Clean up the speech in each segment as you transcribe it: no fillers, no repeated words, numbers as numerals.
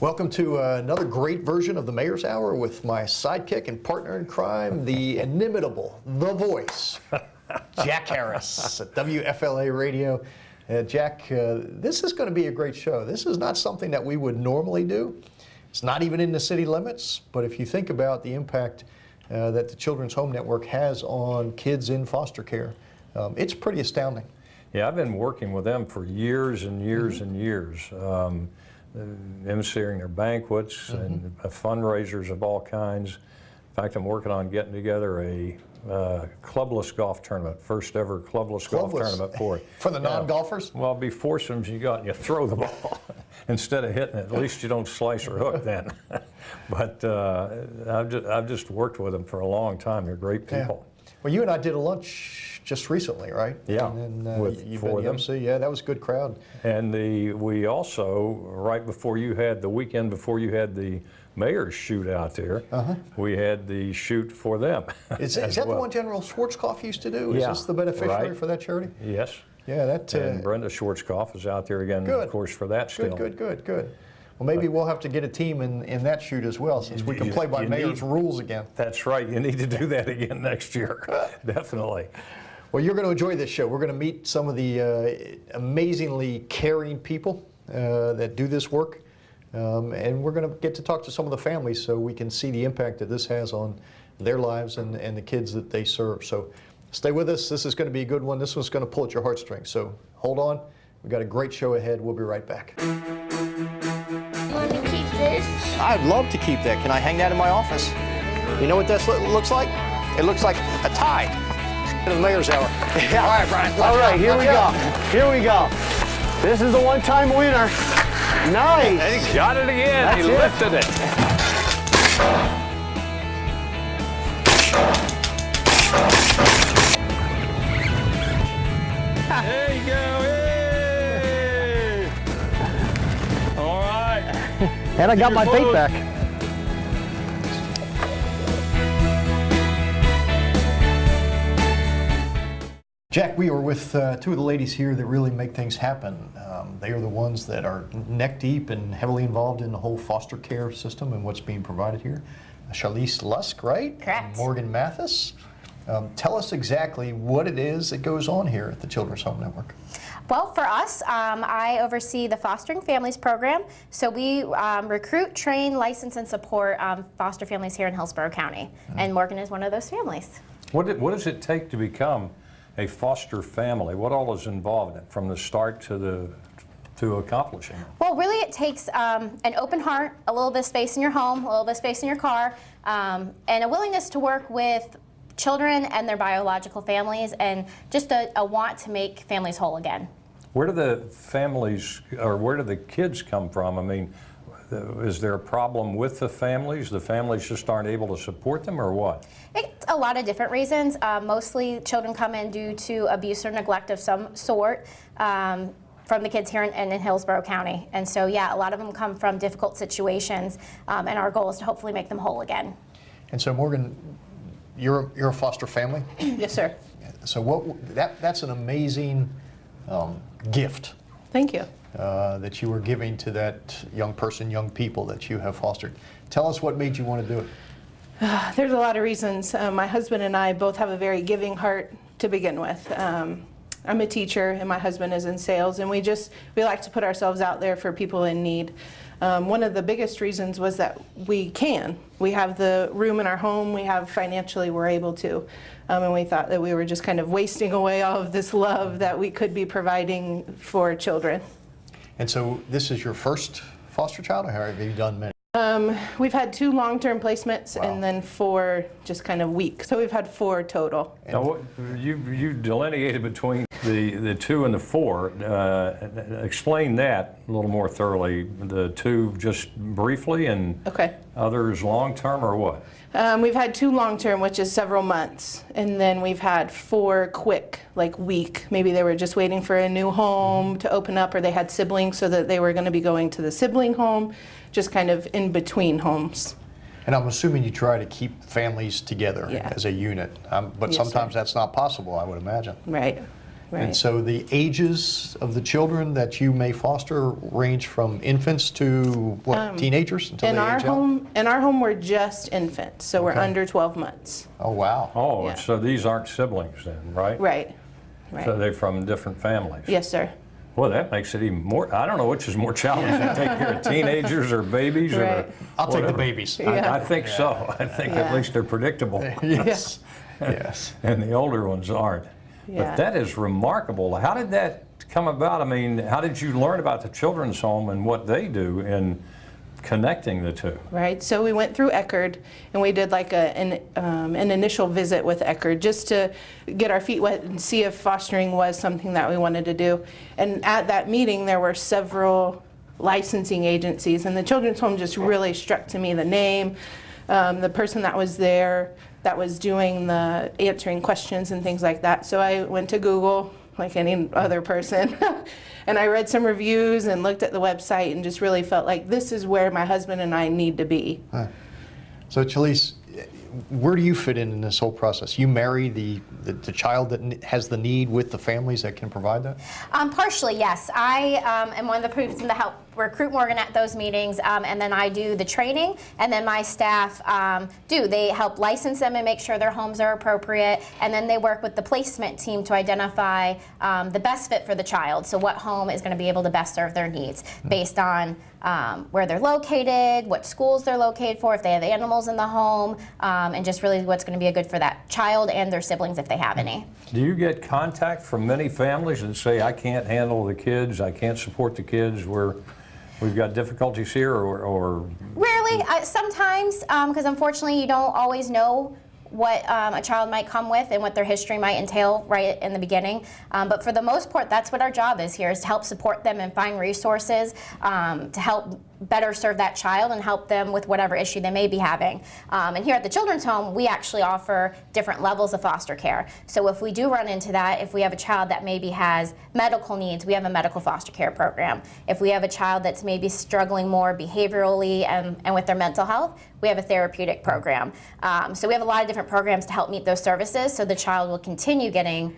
Welcome to another great version of the Mayor's Hour with my sidekick and partner in crime, the inimitable, the voice, Jack Harris at WFLA Radio. Jack, this is going to be a great show. This is not something that we would normally do. It's not even in the city limits, but if you think about the impact that the Children's Home Network has on kids in foster care, it's pretty astounding. Yeah, I've been working with them for years and years and years. Emceeing their banquets and fundraisers of all kinds. In fact, I'm working on getting together a clubless golf tournament, first ever clubless golf tournament for it. For the non-golfers? Well, be foursomes you got and you throw the ball instead of hitting it. At least you don't slice or hook then. But I've just worked with them for a long time. They're great people. Yeah. Well, you and I did a lunch just recently, right? Yeah, and then, with you've for been the them. MC. Yeah, that was a good crowd. And we also, right before you had, the weekend before you had the mayor's shoot out there, we had the shoot for them. Is that the one General Schwarzkopf used to do? Is this the beneficiary for that charity? Yes. Yeah, that. And Brenda Schwarzkopf is out there again, of course, for that still. Good. Well, maybe we'll have to get a team in that shoot as well, since we can play by mayor's rules again. That's right. You need to do that again next year. Definitely. Well, you're going to enjoy this show. We're going to meet some of the amazingly caring people that do this work. And we're going to get to talk to some of the families so we can see the impact that this has on their lives and the kids that they serve. So stay with us. This is going to be a good one. This one's going to pull at your heartstrings. So hold on. We've got a great show ahead. We'll be right back. Want to keep this? I'd love to keep that. Can I hang that in my office? You know what that looks like? It looks like a tie. The Mayor's Hour. Yeah. All right, Brian. All right, here we go. Here we go. This is the one-time winner. Nice. And he got it again. He lifted it. There you go. Hey. All right. And I got my bait back. Jack, we are with two of the ladies here that really make things happen. They are the ones that are neck deep and heavily involved in the whole foster care system and what's being provided here. Charlize Lusk, right? Correct. And Morgan Mathis. Tell us exactly what it is that goes on here at the Children's Home Network. Well, for us, I oversee the Fostering Families program. So we recruit, train, license, and support foster families here in Hillsborough County. And Morgan is one of those families. What does it take to become a foster family? What all is involved in it from the start to accomplishing it? Well, really it takes an open heart, a little bit of space in your home, a little bit of space in your car, and a willingness to work with children and their biological families, and just a want to make families whole again. Where do the families, or where do the kids come from? I mean, is there a problem with the families? The families just aren't able to support them, or what? It's a lot of different reasons. Mostly children come in due to abuse or neglect of some sort from the kids here in Hillsborough County. And so, yeah, a lot of them come from difficult situations, and our goal is to hopefully make them whole again. And so, Morgan, you're a foster family? Yes, sir. So that's an amazing gift. Thank you. That you were giving to that young people that you have fostered. Tell us what made you want to do it. There's a lot of reasons. My husband and I both have a very giving heart to begin with. I'm a teacher and my husband is in sales, and we like to put ourselves out there for people in need. One of the biggest reasons was that we have the room in our home, we have financially, we're able to. And we thought that we were just kind of wasting away all of this love that we could be providing for children. And so this is your first foster child, or have you done many? We've had 2 long-term placements. Wow. And then 4 just kind of weak. So we've had 4 total. Now, you delineated between the 2 and the 4. Explain that a little more thoroughly. The 2 just briefly, and others long-term, or what? We've had 2 long-term, which is several months, and then we've had 4 quick, like week. Maybe they were just waiting for a new home to open up, or they had siblings so that they were going to be going to the sibling home, just kind of in between homes. And I'm assuming you try to keep families together as a unit, but sometimes that's not possible, I would imagine. Right. Right. And so the ages of the children that you may foster range from infants to what, teenagers until In they our age home, in our home, we're just infants, so we're Okay. under 12 months. out? Oh, wow. Oh, Yeah. so these aren't siblings then, right? Right. So Right. they're from different families? Yes, sir. Well, that makes it even more, I don't know which is more challenging, to take care of teenagers or babies or Right. I'll take the whatever. babies. Yeah. I think so. I think at Yeah. least they're predictable. Yes. Yes. And the older ones aren't. Yeah. But that is remarkable. How did that come about? I mean, how did you learn about the children's home and what they do in connecting the two? Right. So we went through Eckerd, and we did like an initial visit with Eckerd just to get our feet wet and see if fostering was something that we wanted to do. And at that meeting, there were several licensing agencies, and the children's home just really struck to me the name, the person that was there that was doing the answering questions and things like that. So I went to Google like any other person and I read some reviews and looked at the website and just really felt like this is where my husband and I need to be. So, Chalise, where do you fit in this whole process? You marry the child that has the need with the families that can provide that? Partially, yes. I am one of the people to help recruit Morgan at those meetings, and then I do the training, and then my staff they help license them and make sure their homes are appropriate, and then they work with the placement team to identify the best fit for the child, so what home is going to be able to best serve their needs based on where they're located, what schools they're located for, if they have animals in the home, and just really what's going to be a good for that child and their siblings if they have any. Do you get contact from many families that say, I can't handle the kids, I can't support the kids, we've got difficulties here, or Rarely, sometimes, because unfortunately you don't always know what a child might come with and what their history might entail right in the beginning. But for the most part, that's what our job is here, is to help support them and find resources to help better serve that child and help them with whatever issue they may be having. And here at the Children's Home, we actually offer different levels of foster care. So if we do run into that, if we have a child that maybe has medical needs, we have a medical foster care program. If we have a child that's maybe struggling more behaviorally and with their mental health, we have a therapeutic program. So we have a lot of different programs to help meet those services so the child will continue getting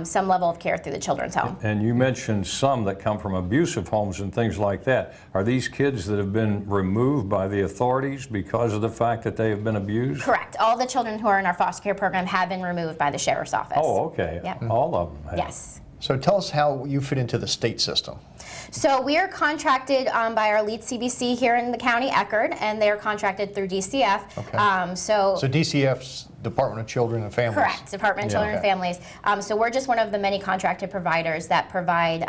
some level of care through the Children's Home. And you mentioned some that come from abusive homes and things like that. Are these kids that have been removed by the authorities because of the fact that they have been abused? Correct. All the children who are in our foster care program have been removed by the sheriff's office. Oh, okay. Yep. All of them have. Yes. So tell us how you fit into the state system. So we are contracted by our lead CBC here in the county, Eckerd, and they're contracted through DCF. Okay. So DCF's Department of Children and Families. Correct, Department of Children and Families. So we're just one of the many contracted providers that provide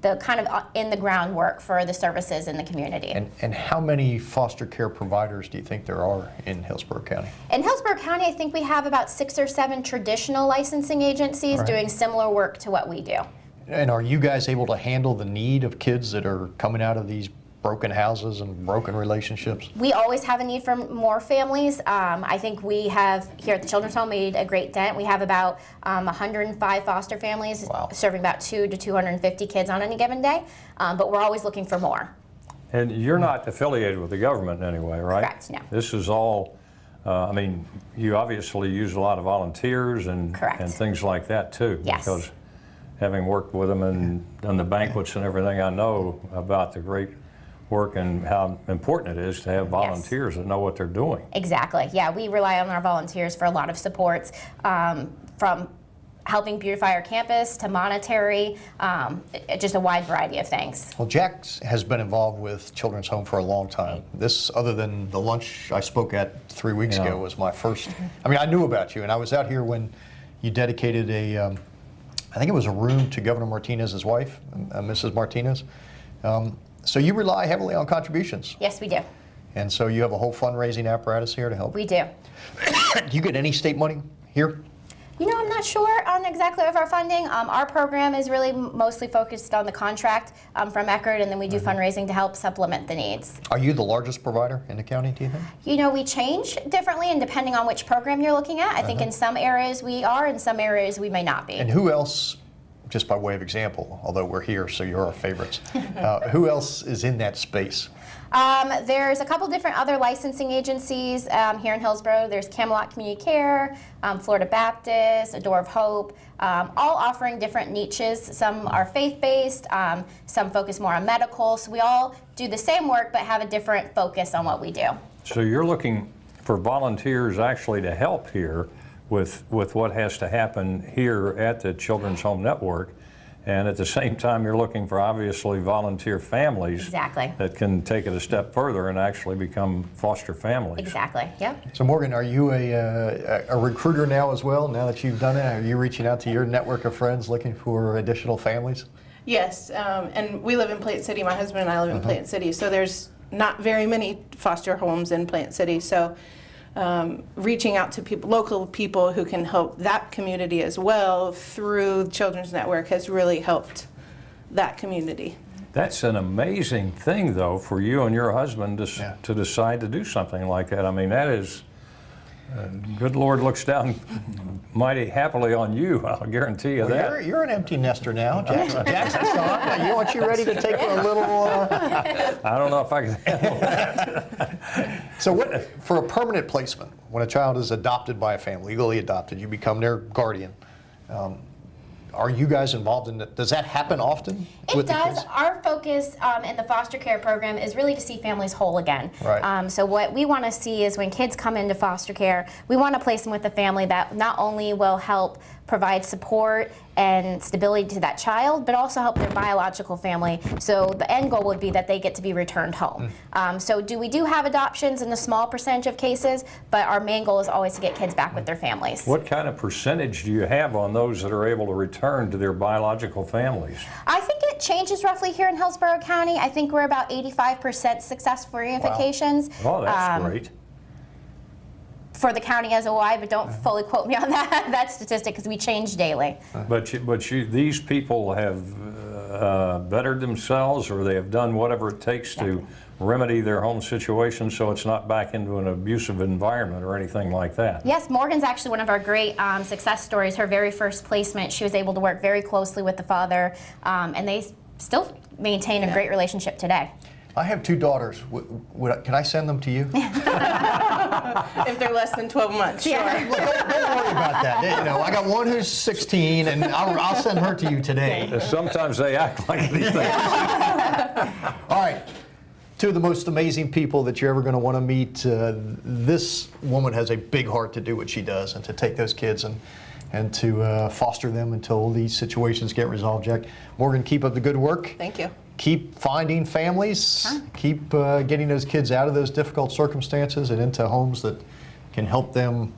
the kind of in-the-ground work for the services in the community. And how many foster care providers do you think there are in Hillsborough County? In Hillsborough County, I think we have about 6 or 7 traditional licensing agencies Right. doing similar work to what we do. And are you guys able to handle the need of kids that are coming out of these broken houses and broken relationships? We always have a need for more families. I think we have, here at the Children's Home, made a great dent. We have about 105 foster families serving about 200 to 250 kids on any given day, but we're always looking for more. And you're not affiliated with the government in any way, right? Correct, no. This is all, I mean, you obviously use a lot of volunteers and things like that too. Yes. Because having worked with them and done the banquets and everything, I know about the great work and how important it is to have volunteers that know what they're doing. Exactly. Yeah, we rely on our volunteers for a lot of supports, from helping beautify our campus to monetary, just a wide variety of things. Well, Jack has been involved with Children's Home for a long time. This, other than the lunch I spoke at 3 weeks ago, was my first. I mean, I knew about you, and I was out here when you dedicated a, I think it was a room to Governor Martinez's wife, Mrs. Martinez. So you rely heavily on contributions. Yes, we do. And so you have a whole fundraising apparatus here to help? We do. Do you get any state money here? You know, I'm not sure on exactly of our funding. Our program is really mostly focused on the contract from Eckerd, and then we do fundraising to help supplement the needs. Are you the largest provider in the county, do you think? You know, we change differently, and depending on which program you're looking at. I think in some areas we are, in some areas we may not be. And who else just by way of example, although we're here, so you're our favorites. Who else is in that space? There's a couple different other licensing agencies here in Hillsborough. There's Camelot Community Care, Florida Baptist, A Door of Hope, all offering different niches. Some are faith-based, some focus more on medical. So we all do the same work but have a different focus on what we do. So you're looking for volunteers actually to help here with what has to happen here at the Children's Home Network. And at the same time, you're looking for obviously volunteer families Exactly. that can take it a step further and actually become foster families. Exactly, yep. So Morgan, are you a recruiter now as well, now that you've done it? Are you reaching out to your network of friends looking for additional families? Yes, and we live in Plant City. My husband and I live in Plant City, so there's not very many foster homes in Plant City. So reaching out to people, local people who can help that community as well through Children's Network has really helped that community. That's an amazing thing, though, for you and your husband to decide to do something like that. I mean, that is, good Lord looks down mighty happily on you, I'll guarantee you that. You're an empty nester now. Jackson's on. You want you ready to take a little... I don't know if I can handle that. So what, for a permanent placement, when a child is adopted by a family, legally adopted, you become their guardian. Are you guys involved in that? Does that happen often? It does. Our focus in the foster care program is really to see families whole again. Right. So what we want to see is when kids come into foster care, we want to place them with a family that not only will help provide support and stability to that child, but also help their biological family. So the end goal would be that they get to be returned home. So we do have adoptions in a small percentage of cases, but our main goal is always to get kids back with their families. What kind of percentage do you have on those that are able to return to their biological families? I think it changes roughly here in Hillsborough County. I think we're about 85% successful reunifications. Wow. Oh, that's great. For the county as a whole, but don't fully quote me on that statistic because we change daily. But these people have bettered themselves, or they have done whatever it takes to remedy their home situation so it's not back into an abusive environment or anything like that. Yes, Morgan's actually one of our great success stories. Her very first placement, she was able to work very closely with the father, and they still maintain a great relationship today. I have 2 daughters. Can I send them to you? If they're less than 12 months, sure. Don't worry about that. You know, I got one who's 16, and I'll send her to you today. Sometimes they act like these things. All right. 2 of the most amazing people that you're ever going to want to meet. This woman has a big heart to do what she does and to take those kids and to foster them until these situations get resolved. Jack, Morgan, keep up the good work. Thank you. Keep finding families. Keep getting those kids out of those difficult circumstances and into homes that can help them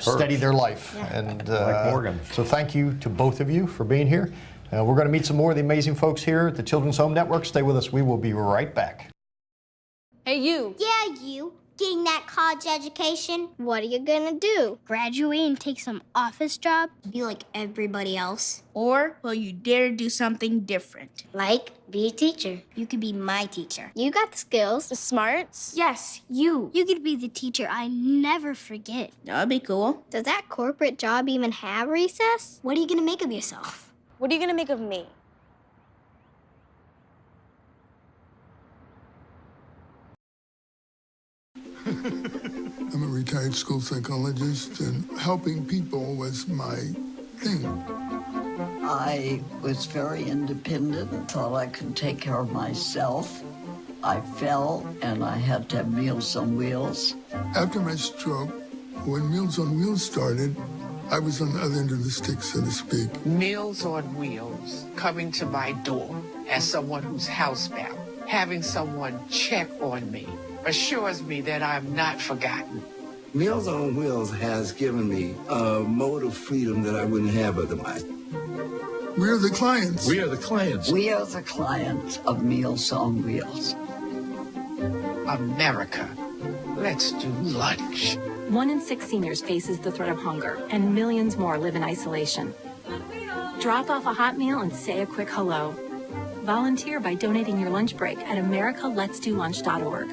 steady their life. And like Morgan. So thank you to both of you for being here. We're going to meet some more of the amazing folks here at the Children's Home Network. Stay with us. We will be right back. Hey, you. Yeah, you. Getting that college education? What are you gonna do? Graduate and take some office job? Be like everybody else? Or will you dare do something different? Like, be a teacher. You could be my teacher. You got the skills. The smarts? Yes, you. You could be the teacher I never forget. That'd be cool. Does that corporate job even have recess? What are you gonna make of yourself? What are you gonna make of me? I'm a retired school psychologist, and helping people was my thing. I was very independent and thought I could take care of myself. I fell, and I had to have Meals on Wheels. After my stroke, when Meals on Wheels started, I was on the other end of the stick, so to speak. Meals on Wheels, coming to my door as someone who's housebound, having someone check on me, assures me that I'm not forgotten. Meals on Wheels has given me a mode of freedom that I wouldn't have otherwise. We're the clients. We are the clients. We are the clients of Meals on Wheels. America, let's do lunch. 1 in 6 seniors faces the threat of hunger, and millions more live in isolation. Drop off a hot meal and say a quick hello. Volunteer by donating your lunch break at americaletsdolunch.org.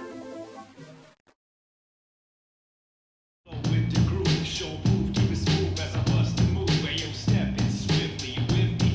With the groove, show proof, keep it smooth as I bust the move. Where you step in swiftly with me.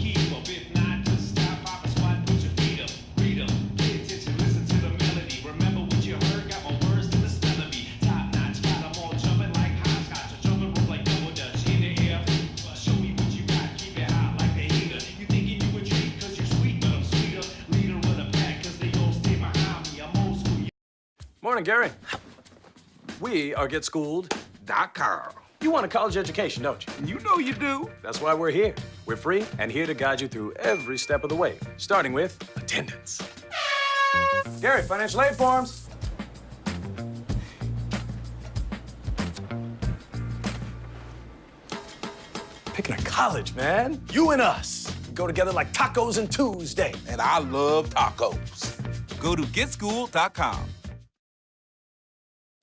Morning, Gary. We are GetSchooled.com. You want a college education, don't you? You know you do. That's why we're here. We're free and here to guide you through every step of the way, starting with attendance. Gary, financial aid forms. Picking a college, man. You and us. We go together like tacos and Tuesday. And I love tacos. Go to GetSchooled.com.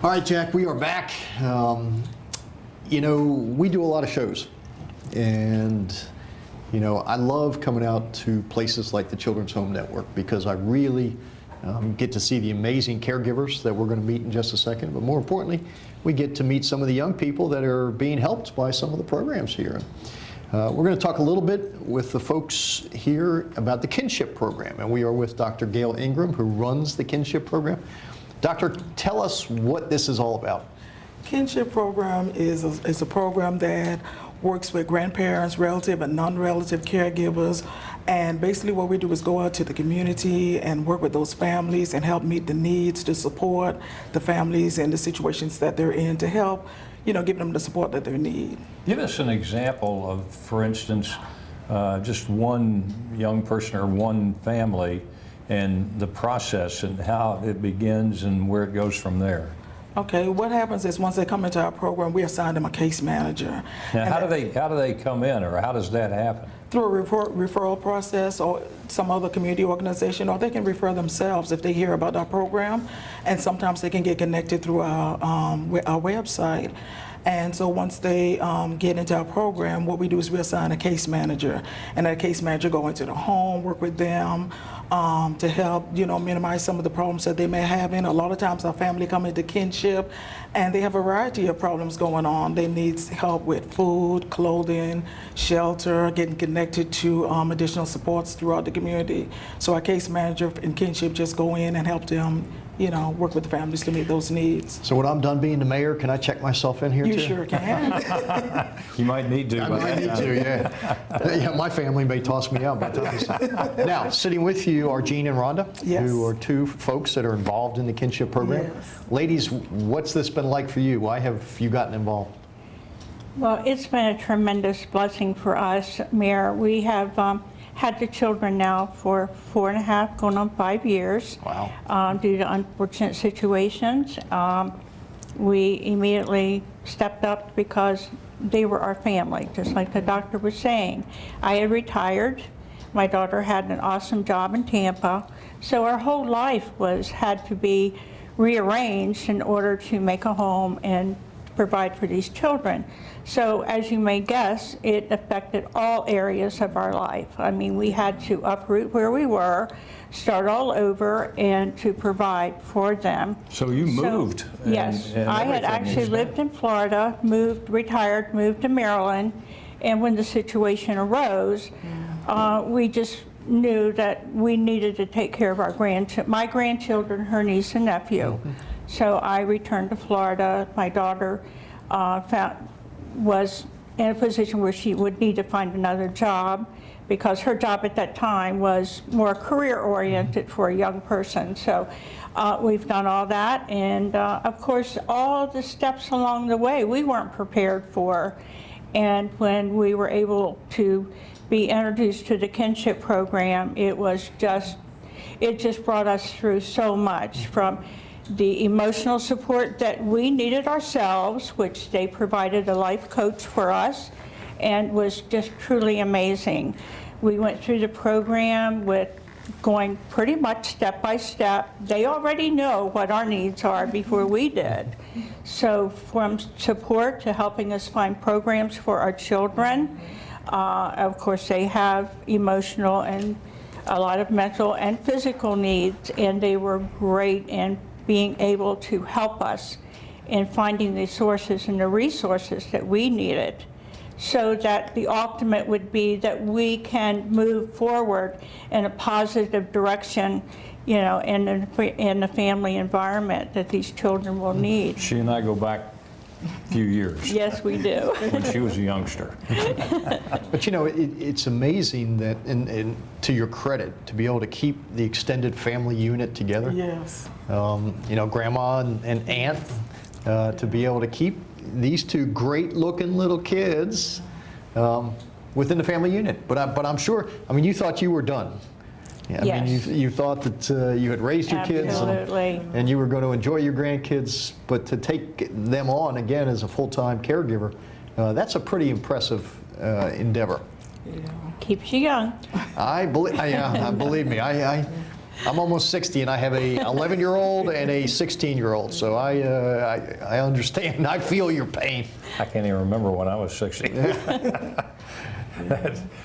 All right, Jack, we are back. You know, we do a lot of shows, and you know, I love coming out to places like the Children's Home Network because I really get to see the amazing caregivers that we're going to meet in just a second, but more importantly, we get to meet some of the young people that are being helped by some of the programs here. We're going to talk a little bit with the folks here about the Kinship program, and we are with Dr. Gail Ingram, who runs the Kinship program. Doctor, tell us what this is all about. Kinship program is a program that works with grandparents, relative and non-relative caregivers, and basically what we do is go out to the community and work with those families and help meet the needs, to support the families and the situations that they're in, to help, you know, give them the support that they need. Give us an example of, for instance, just one young person or one family and the process and how it begins and where it goes from there. Okay, what happens is once they come into our program, we assign them a case manager. Now, how do they come in, or how does that happen? Through a referral process or some other community organization, or they can refer themselves if they hear about our program, and sometimes they can get connected through our website. And so once they get into our program, what we do is we assign a case manager, and that case manager go into the home, work with them to help, you know, minimize some of the problems that they may have. A lot of times our family come into Kinship and they have a variety of problems going on. They need help with food, clothing, shelter, getting connected to additional supports throughout the community. So our case manager in Kinship just go in and help them, you know, work with the families to meet those needs. So when I'm done being the mayor, can I check myself in here too? You sure can. You might need to. I might need to, yeah. Yeah, my family may toss me out by the time. Now, sitting with you are Jean and Rhonda, yes, who are two folks that are involved in the Kinship program. Yes. Ladies, what's this been like for you? Why have you gotten involved? Well, it's been a tremendous blessing for us, Mayor. We have had the children now for 4.5, going on 5 years. Wow. Due to unfortunate situations. We immediately stepped up because they were our family, just like the doctor was saying. I had retired. My daughter had an awesome job in Tampa. So our whole life had to be rearranged in order to make a home and provide for these children. So as you may guess, it affected all areas of our life. I mean, we had to uproot where we were, start all over, and to provide for them. So you moved. Yes, I had actually lived in Florida, retired, moved to Maryland, and when the situation arose, we just knew that we needed to take care of our my grandchildren, her niece and nephew. So I returned to Florida. My daughter was in a position where she would need to find another job because her job at that time was more career-oriented for a young person. So we've done all that, and of course, all the steps along the way we weren't prepared for. And when we were able to be introduced to the Kinship program, it just brought us through so much, from the emotional support that we needed ourselves, which they provided a life coach for us, and was just truly amazing. We went through the program with going pretty much step by step. They already know what our needs are before we did. So from support to helping us find programs for our children, of course they have emotional and a lot of mental and physical needs, and they were great in being able to help us in finding the sources and the resources that we needed, so that the ultimate would be that we can move forward in a positive direction, you know, in the family environment that these children will need. She and I go back few years. Yes, we do. When she was a youngster. But you know, it's amazing that, and to your credit, to be able to keep the extended family unit together. Yes. You know, grandma and aunt, to be able to keep these two great-looking little kids within the family unit. But I'm sure, I mean, you thought you were done. Yeah, I mean, you thought that you had raised your kids and you were going to enjoy your grandkids, but to take them on again as a full-time caregiver, that's a pretty impressive endeavor. Yeah. Keeps you young. Believe me, I'm almost 60 and I have a 11-year-old and a 16-year-old, so I understand. I feel your pain. I can't even remember when I was 60.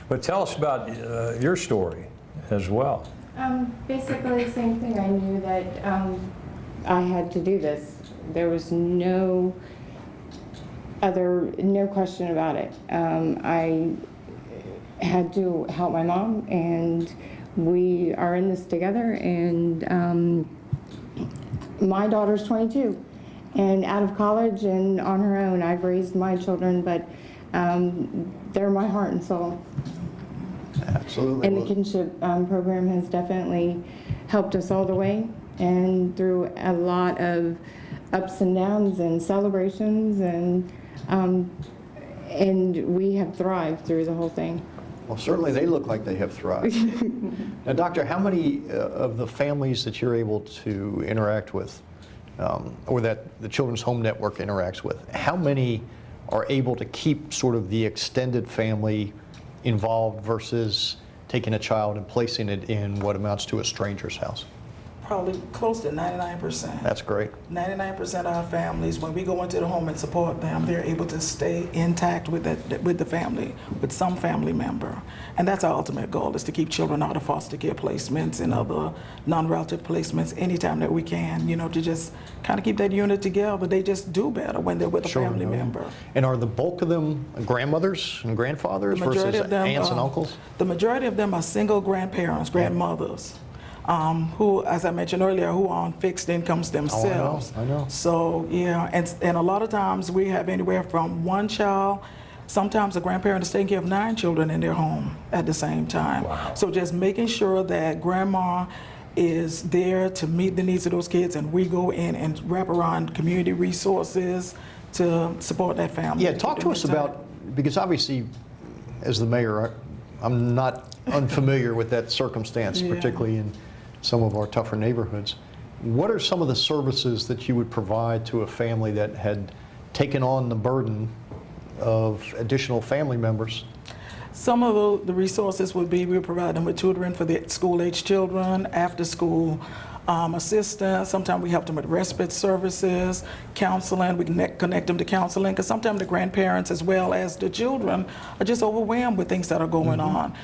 But tell us about your story as well. Basically the same thing. I knew that I had to do this. There was no question about it. I had to help my mom, and we are in this together. And my daughter's 22 and out of college and on her own. I've raised my children, but they're my heart and soul. Absolutely. And the Kinship program has definitely helped us all the way, and through a lot of ups and downs and celebrations, and we have thrived through the whole thing. Well, certainly they look like they have thrived. Now, Doctor, how many of the families that you're able to interact with, or that the Children's Home Network interacts with, how many are able to keep sort of the extended family involved versus taking a child and placing it in what amounts to a stranger's house? Probably close to 99%. That's great. 99% of our families, when we go into the home and support them, they're able to stay intact with the family, with some family member. And that's our ultimate goal, is to keep children out of foster care placements and other non-relative placements anytime that we can, you know, to just kind of keep that unit together. They just do better when they're with a family member. And are the bulk of them grandmothers and grandfathers versus aunts and uncles? The majority of them are single grandparents, grandmothers. Who, as I mentioned earlier, who are on fixed incomes themselves. I know. So, yeah, and a lot of times we have anywhere from one child, sometimes a grandparent is taking care of 9 children in their home at the same time. Wow. So just making sure that grandma is there to meet the needs of those kids, and we go in and wrap around community resources to support that family. Yeah, talk to us about, because obviously, as the mayor, I'm not unfamiliar with that circumstance, particularly in some of our tougher neighborhoods. What are some of the services that you would provide to a family that had taken on the burden of additional family members? Some of the resources would be, we provide them with tutoring for the school-age children, after school assistance. Sometimes we help them with respite services, counseling. We connect them to counseling, because sometimes the grandparents as well as the children are just overwhelmed with things that are going on.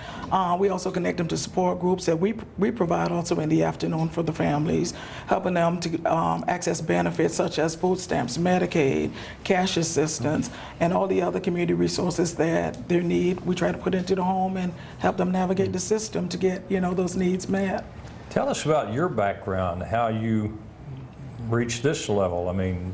We also connect them to support groups that we provide also in the afternoon for the families, helping them to access benefits such as food stamps, Medicaid, cash assistance, and all the other community resources that they need. We try to put into the home and help them navigate the system to get, you know, those needs met. Tell us about your background, how you reached this level. I mean,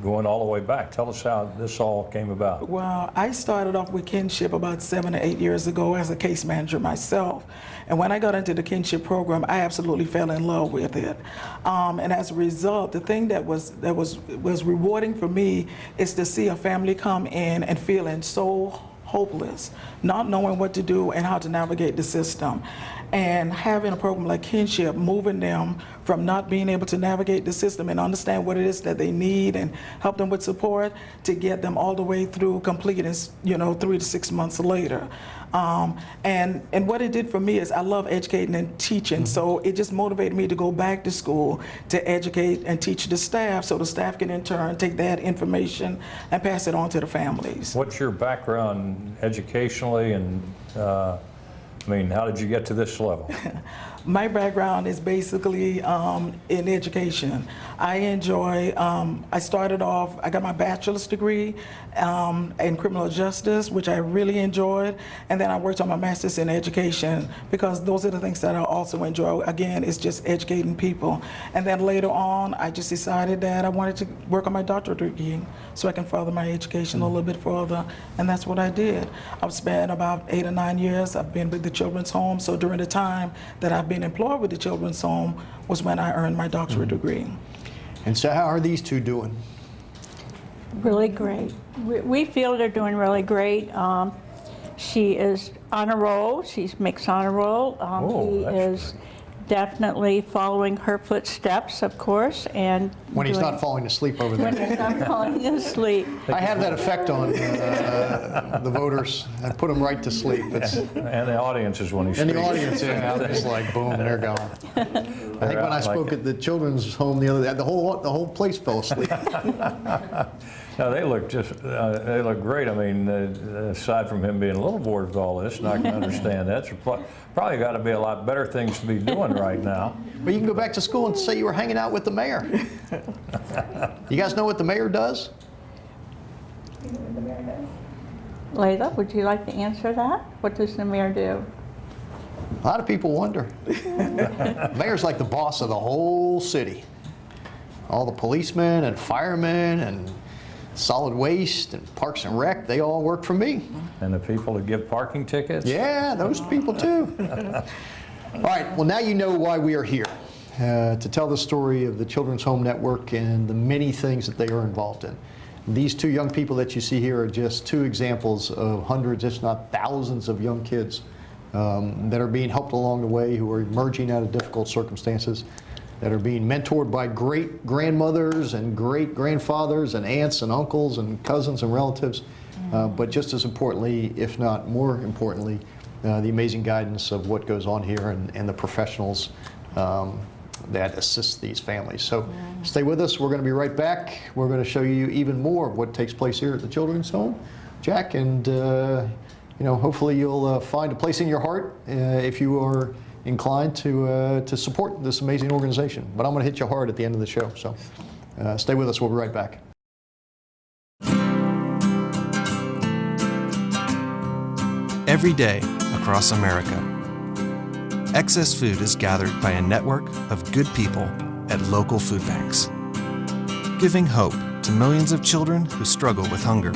going all the way back. Tell us how this all came about. Well, I started off with Kinship about 7 or 8 years ago as a case manager myself. And when I got into the Kinship program, I absolutely fell in love with it. And as a result, the thing that was rewarding for me is to see a family come in and feeling so hopeless, not knowing what to do and how to navigate the system. And having a program like Kinship, moving them from not being able to navigate the system and understand what it is that they need and help them with support to get them all the way through completing, you know, 3 to 6 months later. And what it did for me is I love educating and teaching, so it just motivated me to go back to school to educate and teach the staff, so the staff can in turn take that information and pass it on to the families. What's your background educationally, and I mean, how did you get to this level? My background is basically in education. I enjoy, I started off, I got my bachelor's degree in criminal justice, which I really enjoyed, and then I worked on my master's in education, because those are the things that I also enjoy. Again, it's just educating people. And then later on, I just decided that I wanted to work on my doctorate degree so I can further my education a little bit further, and that's what I did. I've spent about 8 or 9 years. I've been with the Children's Home, so during the time that I've been employed with the Children's Home was when I earned my doctorate degree. And so how are these two doing? Really great. We feel they're doing really great. She is on a roll. She's mixed on a roll. He is definitely following her footsteps, of course, and when he's not falling asleep over there. When he's not falling asleep. I have that effect on the voters. I put them right to sleep. And the audience is when he's And the audience, yeah, I'm just like, boom, they're gone. I think when I spoke at the Children's Home the other day, the whole place fell asleep. No, they look they look great. I mean, aside from him being a little bored with all this, and I can understand that, so probably got to be a lot better things to be doing right now. But you can go back to school and say you were hanging out with the mayor. You guys know what the mayor does? Layla, would you like to answer that? What does the mayor do? A lot of people wonder. Mayor's like the boss of the whole city. All the policemen and firemen and solid waste and Parks and Rec, they all work for me. And the people that give parking tickets? Yeah, those people too. All right, well now you know why we are here, to tell the story of the Children's Home Network and the many things that they are involved in. These two young people that you see here are just two examples of hundreds, if not thousands, of young kids that are being helped along the way, who are emerging out of difficult circumstances, that are being mentored by great grandmothers and great grandfathers and aunts and uncles and cousins and relatives, but just as importantly, if not more importantly, the amazing guidance of what goes on here and the professionals that assist these families. So stay with us. We're going to be right back. We're going to show you even more of what takes place here at the Children's Home, Jack, and hopefully you'll find a place in your heart if you are inclined to support this amazing organization. But I'm going to hit you hard at the end of the show, so stay with us. We'll be right back. Every day across America, excess food is gathered by a network of good people at local food banks, giving hope to millions of children who struggle with hunger.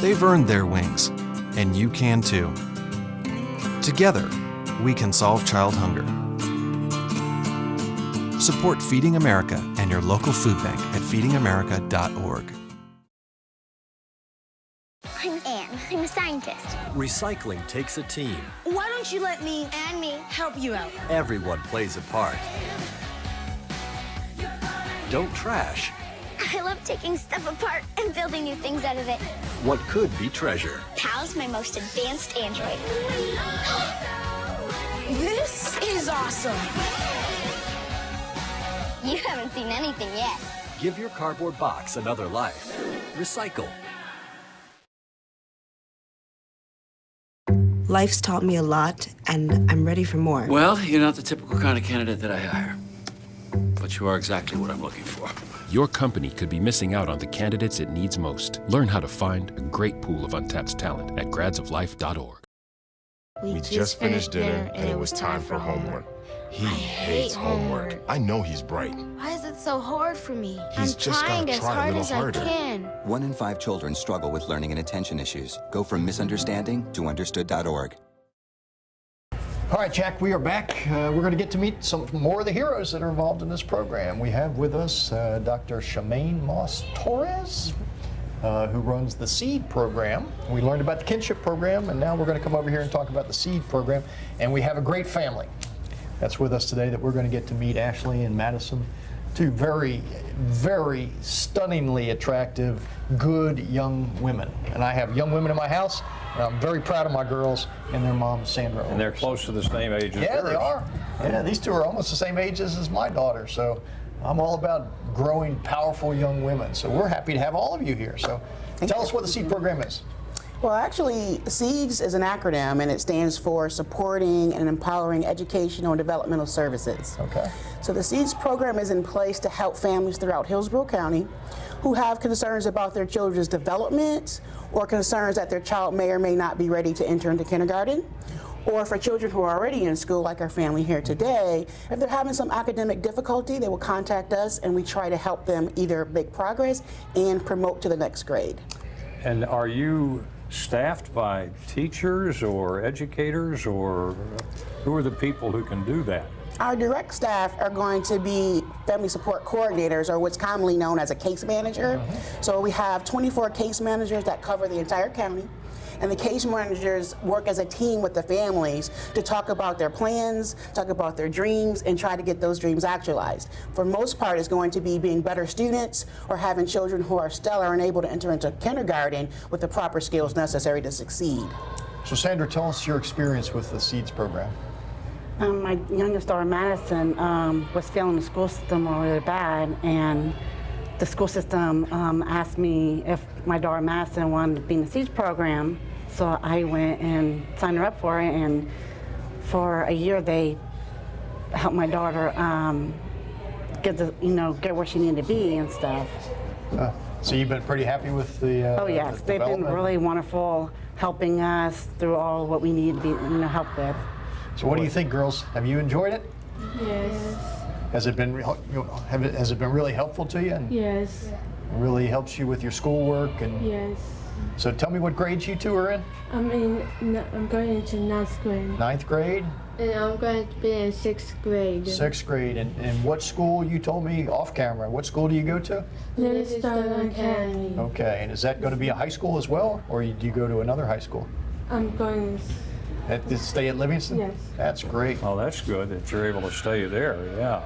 They've earned their wings, and you can too. Together, we can solve child hunger. Support Feeding America and your local food bank at feedingamerica.org. I'm Anne. I'm a scientist. Recycling takes a team. Why don't you let me and me help you out? Everyone plays a part. Don't trash I love taking stuff apart and building new things out of it. what could be treasure. Pal's my most advanced android. This is awesome. You haven't seen anything yet. Give your cardboard box another life. Recycle. Life's taught me a lot, and I'm ready for more. Well, you're not the typical kind of candidate that I hire. But you are exactly what I'm looking for. Your company could be missing out on the candidates it needs most. Learn how to find a great pool of untapped talent at gradsoflife.org. We just finished dinner, and it was time for homework. He hates homework. I know he's bright. Why is it so hard for me? He's just trying gotta as try a hard little as harder. I can. 1 in 5 children struggle with learning and attention issues. Go from misunderstanding to understood.org. All right, Jack, we are back. We're going to get to meet some more of the heroes that are involved in this program. We have with us Dr. Shemaine Moss-Torres, who runs the SEED program. We learned about the Kinship program, and now we're going to come over here and talk about the SEED program. And we have a great family that's with us today that we're going to get to meet, Ashley and Madison, two very, very stunningly attractive, good young women. And I have young women in my house, and I'm very proud of my girls and their mom, Sandra. And they're close to the same age as Yeah, yours. they are. Yeah, these two are almost the same ages as my daughter. So I'm all about growing powerful young women. So we're happy to have all of you here. So tell us what the SEED program is. Well, actually, SEEDS is an acronym, and it stands for Supporting and Empowering Educational and Developmental Services. Okay. So the SEEDS program is in place to help families throughout Hillsborough County who have concerns about their children's development or concerns that their child may or may not be ready to enter into kindergarten. Or for children who are already in school, like our family here today, if they're having some academic difficulty, they will contact us and we try to help them either make progress and promote to the next grade. And are you staffed by teachers or educators, or who are the people who can do that? Our direct staff are going to be family support coordinators, or what's commonly known as a case manager. So we have 24 case managers that cover the entire county. And the case managers work as a team with the families to talk about their plans, talk about their dreams, and try to get those dreams actualized. For most part, it's going to be being better students or having children who are stellar and able to enter into kindergarten with the proper skills necessary to succeed. So Sandra, tell us your experience with the SEEDS program. My youngest daughter, Madison, was failing the school system really bad, and the school system asked me if my daughter Madison wanted to be in the SEEDS program. So I went and signed her up for it, and for a year they helped my daughter get where she needed to be and stuff. So you've been pretty happy with the oh yes, the they've been development? really wonderful, helping us through all what we need to be help with. So what do you think, girls? Have you enjoyed it? Yes. Has it been has it been really helpful to you? And Yes. really helps you with your schoolwork? And Yes. so tell me what grades you two are in? I'm going into 9th grade. 9th grade? And I'm going to be in 6th grade. 6th grade. And what school, you told me off camera, what school do you go to? Livingstone Academy. Okay, and is that going to be a high school as well, or do you go to another high school? I'm going Stay at Livingston? Yes. That's great. Oh, that's good that you're able to stay there, yeah.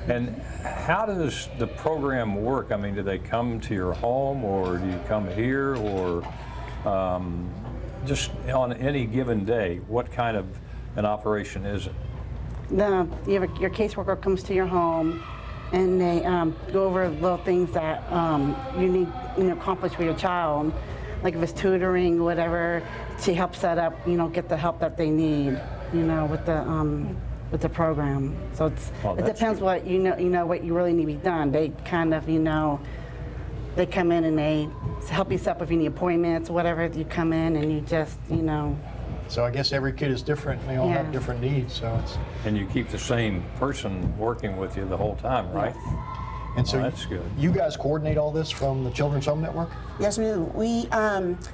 And how does the program work? I mean, do they come to your home, or do you come here, or just on any given day, what kind of an operation is it? Your caseworker comes to your home, and they go over little things that you need to accomplish for your child. Like if it's tutoring, whatever, she helps set up, get the help that they need, with the program. So it depends what what you really need to be done. They kind of, they come in and they help you set up if you need appointments, whatever. You come in and you just, So I guess every kid is different, and they all have different needs, so it's... And you keep the same person working with you the whole time, right? Yes. And so that's good. You guys coordinate all this from the Children's Home Network? Yes, we do. We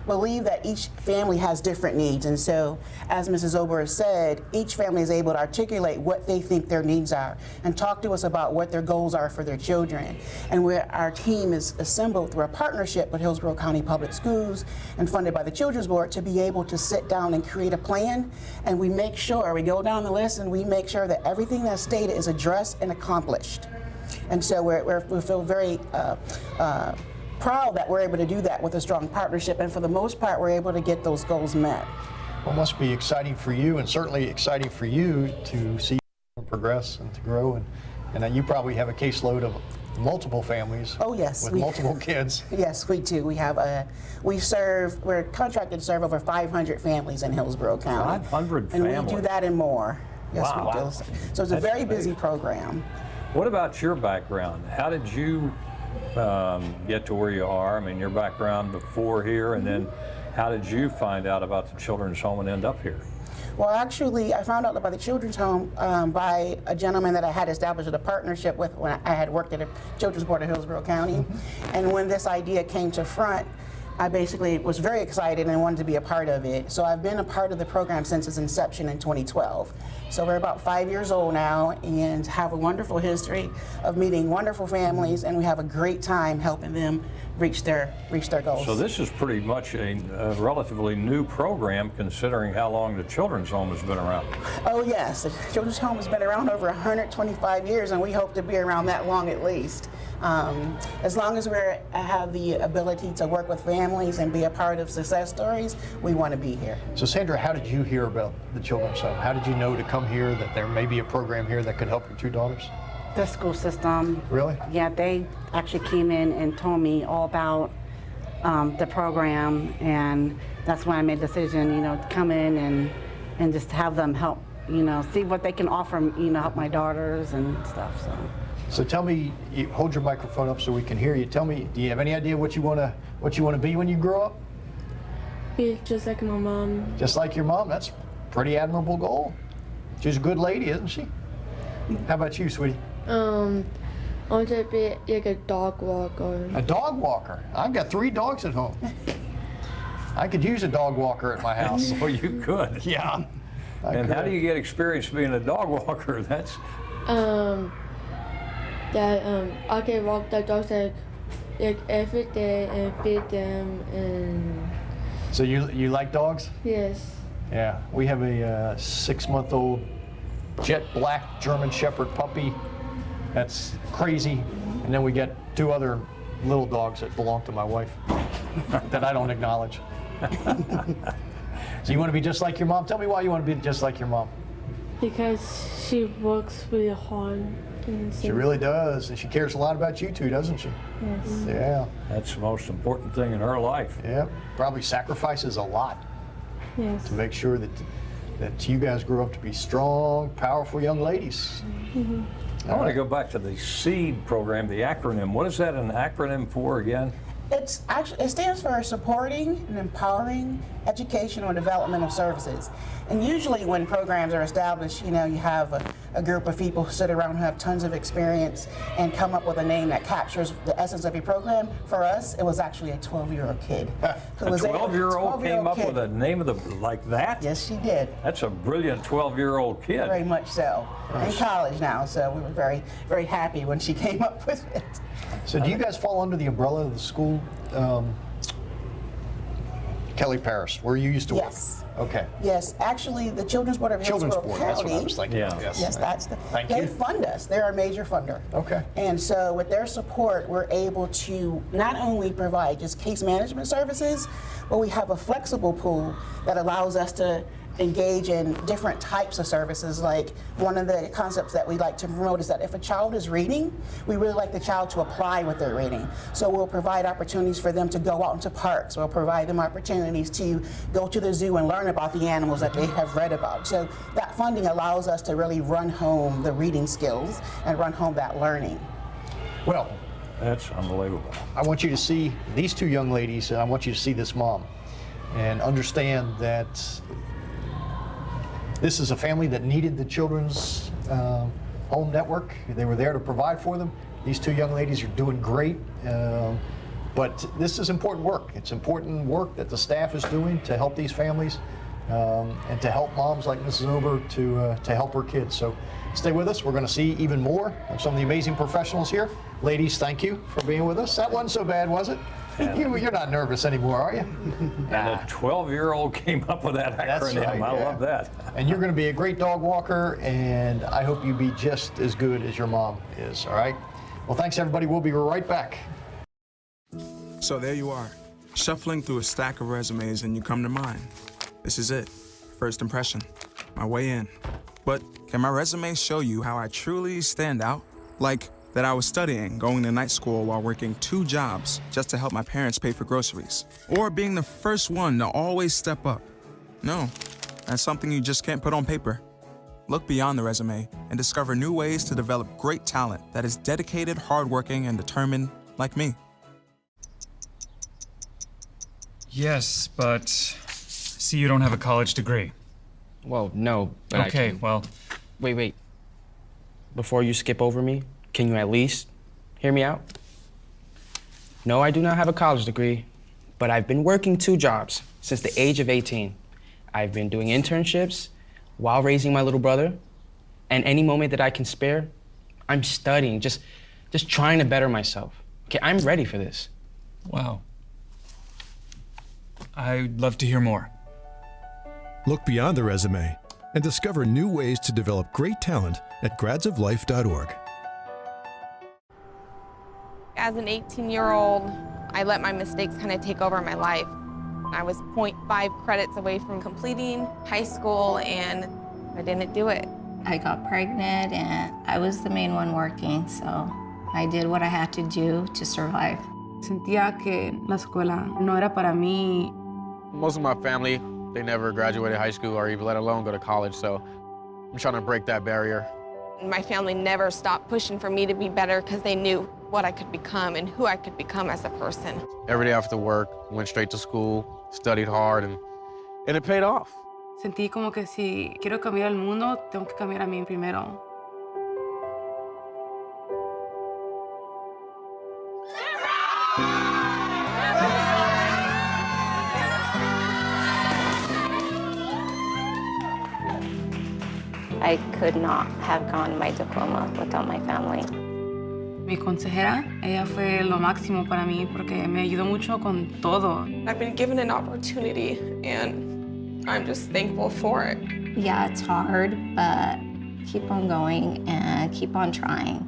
believe that each family has different needs, and so, as Mrs. Ober has said, each family is able to articulate what they think their needs are and talk to us about what their goals are for their children. And our team is assembled through a partnership with Hillsborough County Public Schools and funded by the Children's Board to be able to sit down and create a plan, and we make sure, we go down the list and we make sure that everything that's stated is addressed and accomplished. And so we feel very proud that we're able to do that with a strong partnership, and for the most part, we're able to get those goals met. Well, it must be exciting for you, and certainly exciting for you to see them progress and to grow. And you probably have a caseload of multiple families. Oh yes, with multiple kids. Yes, we do. We have we're contracted to serve over 500 families in Hillsborough County. 500 families. families. And we do that and more. Yes, Wow. we do. So it's a very busy program. What about your background? How did you get to where you are? I mean, your background before here, and then how did you find out about the Children's Home and end up here? Well, actually, I found out about the Children's Home by a gentleman that I had established a partnership with when I had worked at the Children's Board of Hillsborough County. And when this idea came to front, I basically was very excited and wanted to be a part of it. So I've been a part of the program since its inception in 2012. So we're about 5 years old now and have a wonderful history of meeting wonderful families, and we have a great time helping them reach their goals. So this is pretty much a relatively new program considering how long the Children's Home has been around. Oh yes, the Children's Home has been around over 125 years, and we hope to be around that long at least. As long as we have the ability to work with families and be a part of success stories, we want to be here. So Sandra, how did you hear about the Children's Home? How did you know to come here, that there may be a program here that could help your two daughters? The school system. Really? Yeah, they actually came in and told me all about the program, and that's when I made the decision, you know, to come in and just have them help, you know, see what they can offer, you know, help my daughters and stuff. So tell me, hold your microphone up so we can hear you. Tell me, do you have any idea what you want to be when you grow up? Be just like my mom. Just like your mom? That's a pretty admirable goal. She's a good lady, isn't she? How about you, sweetie? I want to be like a dog walker. A dog walker? I've got 3 dogs at home. I could use a dog walker at my house. Well, you could. Yeah. And how do you get experience being a dog walker? That's... I can walk the dogs like every day and feed them and... So you like dogs? Yes. Yeah, we have a 6-month-old jet black German Shepherd puppy. That's crazy. And then we get 2 other little dogs that belong to my wife that I don't acknowledge. So you want to be just like your mom? Tell me why you want to be just like your mom. Because she works really hard. She really does, and she cares a lot about you too, doesn't she? Yes. Yeah. That's the most important thing in her life. Yeah, probably sacrifices a lot. Yes. To make sure that you guys grow up to be strong, powerful young ladies. Mm-hmm. I want to go back to the SEED program, the acronym. What is that an acronym for again? It stands for Supporting and Empowering Educational and Developmental Services. And usually when programs are established, you know, you have a group of people who sit around who have tons of experience and come up with a name that captures the essence of your program. For us, it was actually a 12-year-old kid. A 12-year-old came up with a name like that? Yes, she did. That's a brilliant 12-year-old kid. Very much so. In college now, so we were very, very happy when she came up with it. So do you guys fall under the umbrella of the school, Kelly Paris, where you used to work? Yes. Okay. Yes, actually, the Children's Board of Children's Hillsborough Board, County. that's what I was thinking. Yeah. Yes, that's the. Thank they you. fund us. They're our major funder. Okay. And so with their support, we're able to not only provide just case management services, but we have a flexible pool that allows us to engage in different types of services. Like one of the concepts that we like to promote is that if a child is reading, we really like the child to apply what they're reading. So we'll provide opportunities for them to go out into parks. We'll provide them opportunities to go to the zoo and learn about the animals that they have read about. So that funding allows us to really run home the reading skills and run home that learning. Well, that's unbelievable. I want you to see these 2 young ladies, and I want you to see this mom and understand that this is a family that needed the Children's Home Network. They were there to provide for them. These 2 young ladies are doing great, but this is important work. It's important work that the staff is doing to help these families and to help moms like Mrs. Ober to help her kids. So stay with us. We're going to see even more of some of the amazing professionals here. Ladies, thank you for being with us. That wasn't so bad, was it? You're not nervous anymore, are you? And a 12-year-old came up with that acronym. That's right, I love that. And you're going to be a great dog walker, and I hope you be just as good as your mom is, all right? Well, thanks, everybody. We'll be right back. So there you are, shuffling through a stack of resumes, and you come to mine. This is it, first impression, my way in. But can my resume show you how I truly stand out? Like that I was studying, going to night school while working 2 jobs just to help my parents pay for groceries. Or being the first one to always step up. No, that's something you just can't put on paper. Look beyond the resume and discover new ways to develop great talent that is dedicated, hardworking, and determined like me. Yes, but see, you don't have a college degree. Well, no, but okay, I can. well... Wait. Before you skip over me, can you at least hear me out? No, I do not have a college degree, but I've been working 2 jobs since the age of 18. I've been doing internships while raising my little brother, and any moment that I can spare, I'm studying, just trying to better myself. Okay, I'm ready for this. Wow. I'd love to hear more. Look beyond the resume and discover new ways to develop great talent at gradsoflife.org. As an 18-year-old, I let my mistakes kind of take over my life. I was 0.5 credits away from completing high school, and I didn't do it. I got pregnant, and I was the main one working, so I did what I had to do to survive. Sentía que la escuela no era para mí. Most of my family, they never graduated high school or even let alone go to college, so I'm trying to break that barrier. My family never stopped pushing for me to be better because they knew what I could become and who I could become as a person. Every day after work, went straight to school, studied hard, and it paid off. Sentí como que si quiero cambiar el mundo, tengo que cambiar a mí primero. I could not have gotten my diploma without my family. Mi consejera, ella fue lo máximo para mí porque me ayudó mucho con todo. I've been given an opportunity and I'm just thankful for it. Yeah, it's hard, but keep on going and keep on trying.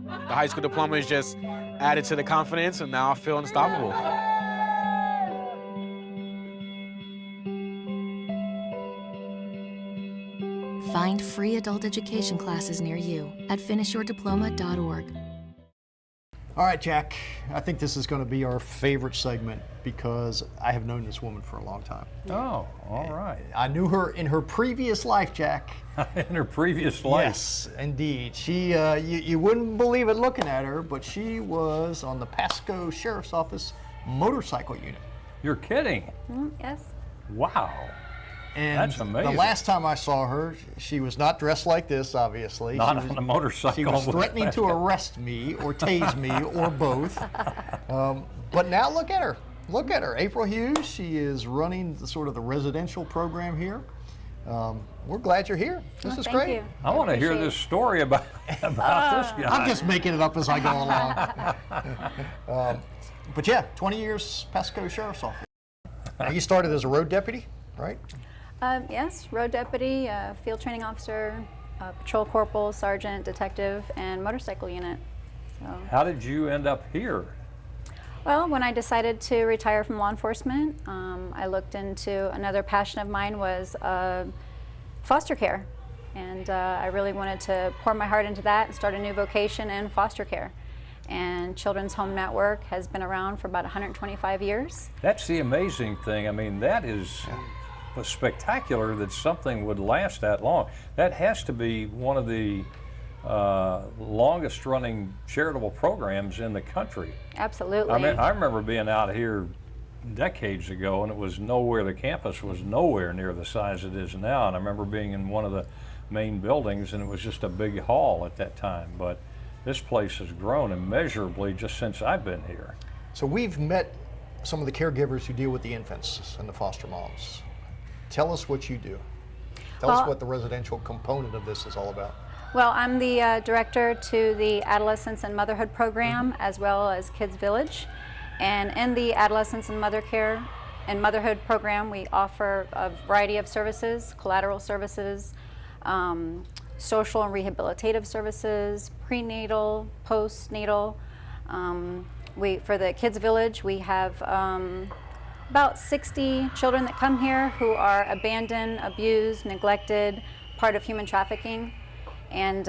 The high school diploma is just added to the confidence, and now I feel unstoppable. Find free adult education classes near you at finishyourdiploma.org. All right, Jack, I think this is going to be our favorite segment because I have known this woman for a long time. Oh, all right. I knew her in her previous life, Jack. In her previous life? Yes, indeed. She, you wouldn't believe it looking at her, but she was on the Pasco Sheriff's Office motorcycle unit. You're kidding? Yes. Wow. And that's amazing. The last time I saw her, she was not dressed like this, obviously. Not on a motorcycle. She was threatening to arrest me or tase me or both. But now look at her. Look at her. April Hughes, she is running the residential program here. We're glad you're here. This is great. You. I want to hear this story about this guy. I'm just making it up as I go along. But yeah, 20 years Pasco Sheriff's Office. Now, you started as a road deputy, right? Yes, road deputy, field training officer, patrol corporal, sergeant, detective, and motorcycle unit. So. How did you end up here? Well, when I decided to retire from law enforcement, I looked into another passion of mine was foster care. And I really wanted to pour my heart into that and start a new vocation in foster care. And Children's Home Network has been around for about 125 years. That's the amazing thing. I mean, that is spectacular that something would last that long. That has to be one of the longest running charitable programs in the country. Absolutely. I mean, I remember being out here decades ago and it was nowhere, the campus was nowhere near the size it is now. And I remember being in one of the main buildings and it was just a big hall at that time. But this place has grown immeasurably just since I've been here. So we've met some of the caregivers who deal with the infants and the foster moms. Tell us what you do. Tell us what the residential component of this is all about. Well, I'm the director to the Adolescents and Motherhood program, as well as Kids Village. And in the Adolescents and Motherhood program, we offer a variety of services, collateral services, social and rehabilitative services, prenatal, postnatal. For the Kids Village, we have about 60 children that come here who are abandoned, abused, neglected, part of human trafficking. And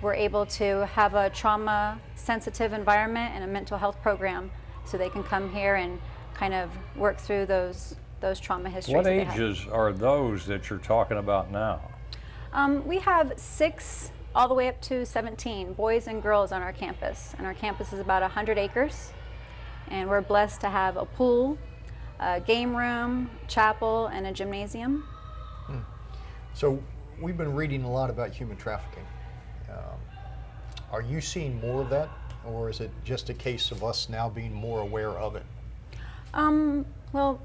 we're able to have a trauma-sensitive environment and a mental health program so they can come here and kind of work through those trauma histories. What ages are those that you're talking about now? We have 6 all the way up to 17 boys and girls on our campus. And our campus is about 100 acres. And we're blessed to have a pool, a game room, chapel, and a gymnasium. So we've been reading a lot about human trafficking. Are you seeing more of that, or is it just a case of us now being more aware of it? Well,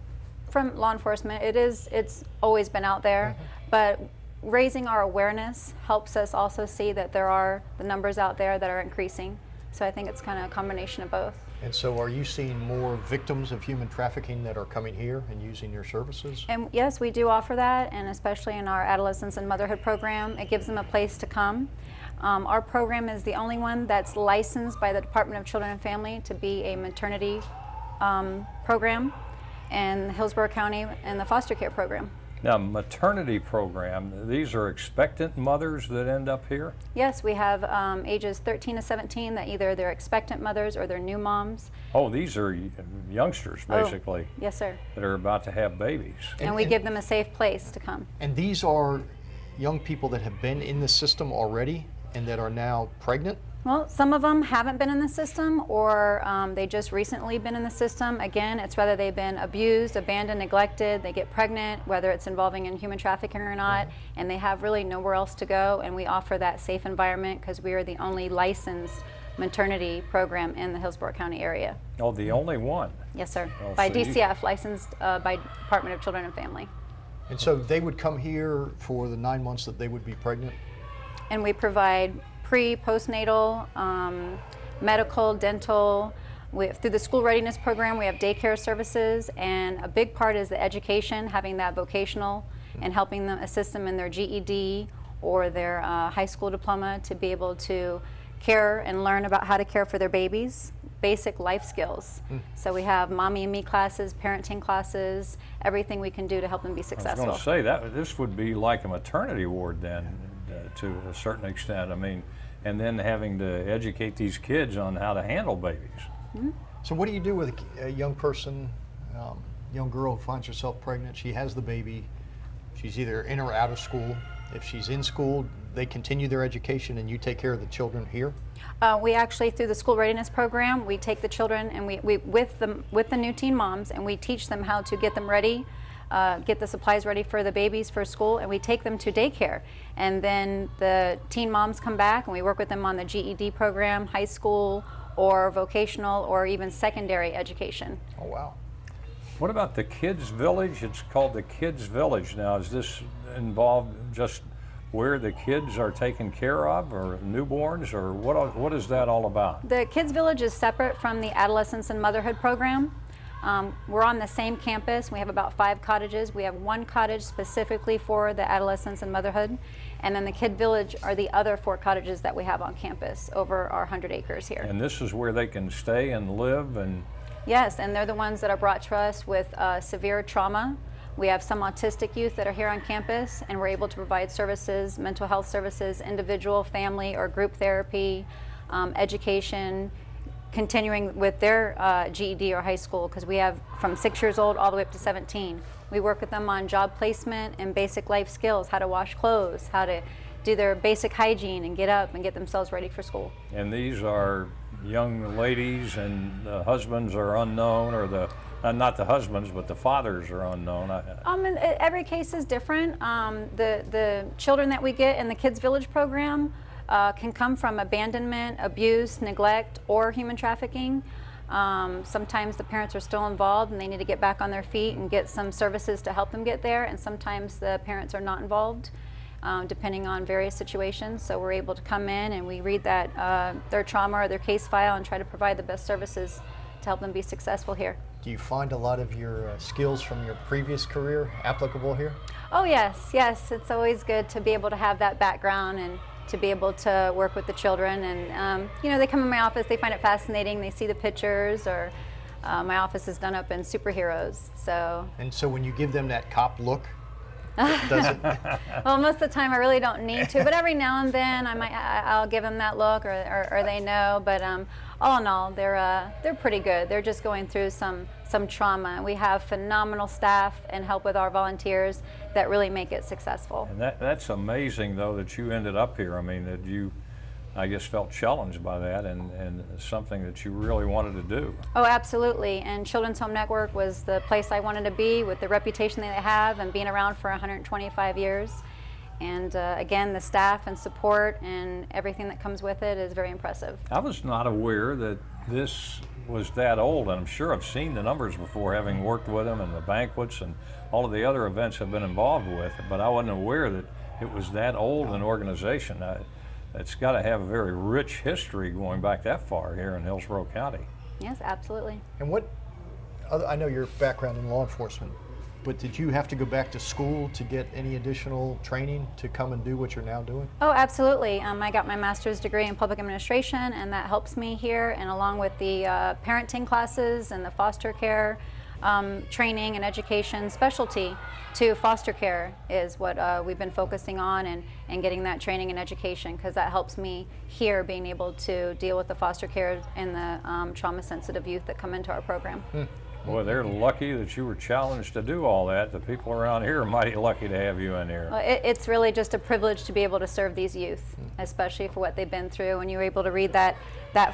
from law enforcement, it's always been out there, but raising our awareness helps us also see that there are the numbers out there that are increasing. So I think it's kind of a combination of both. And so are you seeing more victims of human trafficking that are coming here and using your services? And yes, we do offer that, and especially in our Adolescents and Motherhood program, it gives them a place to come. Our program is the only one that's licensed by the Department of Children and Family to be a maternity program in Hillsborough County and the foster care program. Now, maternity program, these are expectant mothers that end up here? Yes, we have ages 13 to 17 that either they're expectant mothers or they're new moms. Oh, these are youngsters, basically. Oh, yes, sir. That are about to have babies. And we give them a safe place to come. And these are young people that have been in the system already and that are now pregnant? Well, some of them haven't been in the system, or they just recently been in the system. Again, it's whether they've been abused, abandoned, neglected, they get pregnant, whether it's involving in human trafficking or not, and they have really nowhere else to go, and we offer that safe environment because we are the only licensed maternity program in the Hillsborough County area. Oh, the only one? Yes, sir. Well, By so you- DCF, licensed by Department of Children and Family. And so they would come here for the 9 months that they would be pregnant? And we provide pre, postnatal, medical, dental. Through the school readiness program, we have daycare services, and a big part is the education, having that vocational and helping them, assist them in their GED or their high school diploma to be able to care and learn about how to care for their babies, basic life skills. So we have mommy and me classes, parenting classes, everything we can do to help them be I successful. was going to say, that this would be like a maternity ward then, to a certain extent. I mean, and then having to educate these kids on how to handle babies. So what do you do with a young person, young girl who finds herself pregnant? She has the baby. She's either in or out of school. If she's in school, they continue their education and you take care of the children here? We actually, through the school readiness program, we take the children and we with the new teen moms, and we teach them how to get them ready, get the supplies ready for the babies for school, and we take them to daycare. And then the teen moms come back and we work with them on the GED program, high school, or vocational, or even secondary education. Oh, wow. What about the Kids Village? It's called the Kids Village now. Is this involved just where the kids are taken care of, or newborns, or what is that all about? The Kids Village is separate from the Adolescents and Motherhood program. We're on the same campus. We have about 5 cottages. We have 1 cottage specifically for the Adolescents and Motherhood, and then the Kid Village are the other 4 cottages that we have on campus over our 100 acres here. And this is where they can stay and live and... Yes, and they're the ones that are brought to us with severe trauma. We have some autistic youth that are here on campus, and we're able to provide services, mental health services, individual, family, or group therapy, education, continuing with their GED or high school, because we have from 6 years old all the way up to 17. We work with them on job placement and basic life skills, how to wash clothes, how to do their basic hygiene and get up and get themselves ready for school. And these are young ladies, and the husbands are unknown, or the not the husbands, but the fathers are unknown. And every case is different. The children that we get in the Kids Village program can come from abandonment, abuse, neglect, or human trafficking. Sometimes the parents are still involved and they need to get back on their feet and get some services to help them get there, and sometimes the parents are not involved, depending on various situations. So we're able to come in and we read that their trauma or their case file and try to provide the best services to help them be successful here. Do you find a lot of your skills from your previous career applicable here? Oh yes, yes. It's always good to be able to have that background and to be able to work with the children. And you know, they come in my office, they find it fascinating, they see the pictures, or my office is done up in superheroes. So. And so when you give them that cop look, does it? Well, most of the time I really don't need to, but every now and then I'll give them that look, or they know. But all in all, they're pretty good. They're just going through some trauma. We have phenomenal staff and help with our volunteers that really make it successful. And that's amazing, though, that you ended up here. I mean, that you, I guess, felt challenged by that, and something that you really wanted to do. Oh, absolutely. And Children's Home Network was the place I wanted to be, with the reputation that they have and being around for 125 years. And again, the staff and support and everything that comes with it is very impressive. I was not aware that this was that old, and I'm sure I've seen the numbers before, having worked with them and the banquets and all of the other events I've been involved with, but I wasn't aware that it was that old an organization. It's got to have a very rich history going back that far here in Hillsborough County. Yes, absolutely. And I know your background in law enforcement, but did you have to go back to school to get any additional training to come and do what you're now doing? Oh, absolutely. I got my master's degree in public administration, and that helps me here, and along with the parenting classes and the foster care, training and education specialty to foster care is what we've been focusing on, and getting that training and education, because that helps me here being able to deal with the foster care and the trauma-sensitive youth that come into our program. Boy, they're lucky that you were challenged to do all that. The people around here are mighty lucky to have you in here. Well, it's really just a privilege to be able to serve these youth, especially for what they've been through. And you're able to read that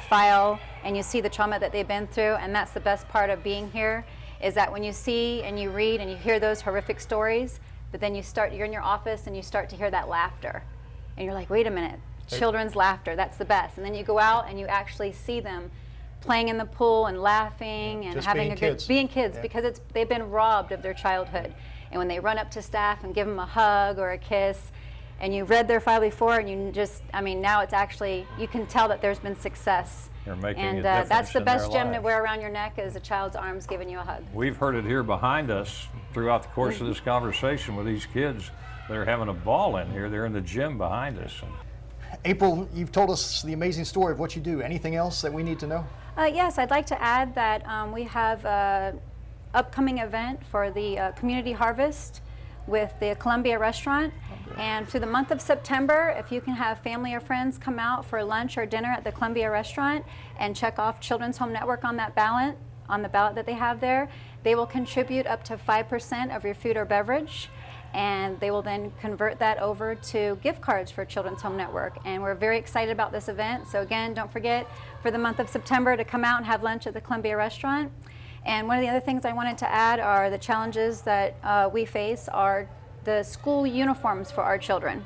file and you see the trauma that they've been through, and that's the best part of being here, is that when you see and you read and you hear those horrific stories, but then you're in your office and you start to hear that laughter. And you're like, wait a minute, children's laughter, that's the best. And then you go out and you actually see them playing in the pool and laughing and just having being kids, Yeah. because they've been robbed of their childhood. And when they run up to staff and give them a hug or a kiss, and you read their file before, and you just, I mean, now it's actually, you can tell that there's been success. You're making And a difference that's the in their best gem to lives. wear around your neck, is a child's arms giving you a hug. We've heard it here behind us throughout the course of this conversation with these kids that are having a ball in here. They're in the gym behind us. April, you've told us the amazing story of what you do. Anything else that we need to know? Yes, I'd like to add that we have an upcoming event for the Community Harvest with the Columbia Restaurant. And through the month of September, if you can have family or friends come out for lunch or dinner at the Columbia Restaurant and check off Children's Home Network on that ballot, that they have there, they will contribute up to 5% of your food or beverage. And they will then convert that over to gift cards for Children's Home Network. And we're very excited about this event. So again, don't forget for the month of September to come out and have lunch at the Columbia Restaurant. And one of the other things I wanted to add are the challenges that we face are the school uniforms for our children.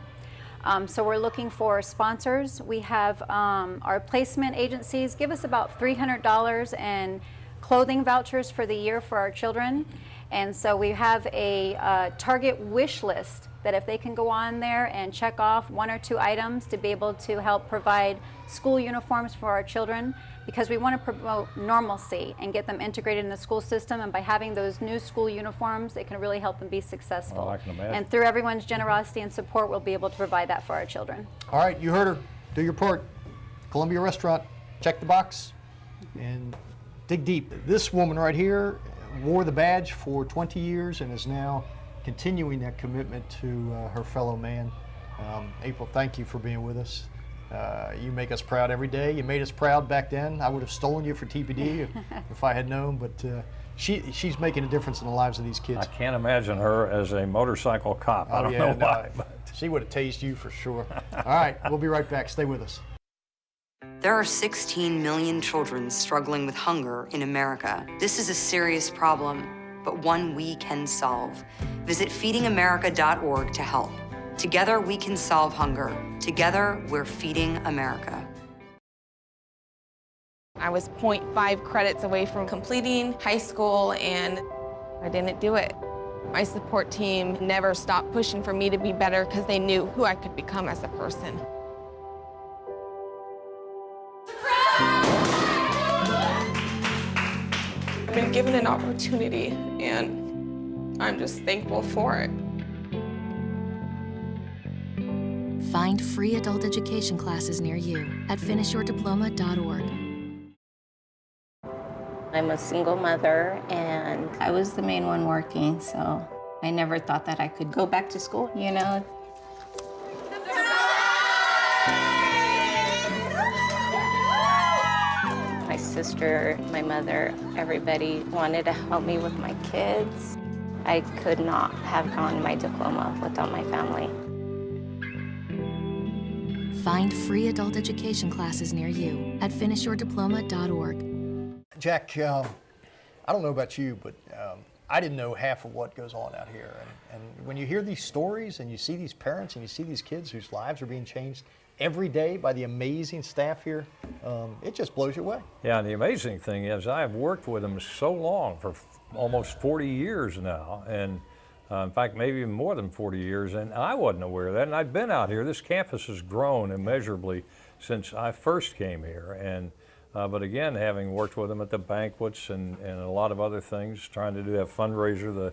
So we're looking for sponsors. We have our placement agencies give us about $300 in clothing vouchers for the year for our children. And so we have a Target wish list that if they can go on there and check off 1 or 2 items to be able to help provide school uniforms for our children, because we want to promote normalcy and get them integrated in the school system. And by having those new school uniforms, it can really help them be successful. Oh, I can imagine. And through everyone's generosity and support, we'll be able to provide that for our children. All right, you heard her. Do your part. Columbia Restaurant, check the box and dig deep. This woman right here wore the badge for 20 years and is now continuing that commitment to her fellow man. April, thank you for being with us. You make us proud every day. You made us proud back then. I would have stolen you for TPD if I had known, but she's making a difference in the lives of these kids. I can't imagine her as a motorcycle cop. I don't know why. But she would have tased you for sure. All right, we'll be right back. Stay with us. There are 16 million children struggling with hunger in America. This is a serious problem, but one we can solve. Visit feedingamerica.org to help. Together we can solve hunger. Together we're feeding America. I was 0.5 credits away from completing high school, and I didn't do it. My support team never stopped pushing for me to be better because they knew who I could become as a person. I've been given an opportunity, and I'm just thankful for it. Find free adult education classes near you at finishyourdiploma.org. I'm a single mother, and I was the main one working, so I never thought that I could go back to school, you know? My sister, my mother, everybody wanted to help me with my kids. I could not have gotten my diploma without my family. Find free adult education classes near you at finishyourdiploma.org. Jack, I don't know about you, but I didn't know half of what goes on out here. And when you hear these stories and you see these parents and you see these kids whose lives are being changed every day by the amazing staff here, it just blows you away. yeah, and the amazing thing is I've worked with them so long, for almost 40 years now, and in fact, maybe even more than 40 years, and I wasn't aware of that. And I've been out here. This campus has grown immeasurably since I first came here. And but again, having worked with them at the banquets and a lot of other things, trying to do that fundraiser, the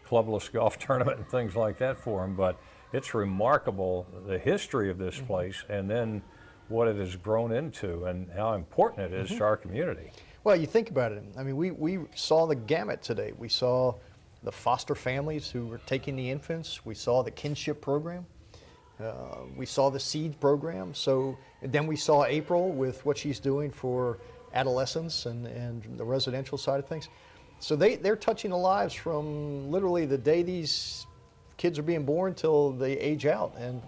clubless golf tournament and things like that for them. But it's remarkable, the history of this place, and then what it has grown into and how important it is to our community. Well, you think about it. I mean, we saw the gamut today. We saw the foster families who were taking the infants. We saw the Kinship program. We saw the Seed program. So then we saw April with what she's doing for adolescents and the residential side of things. So they're touching the lives from literally the day these kids are being born till they age out. And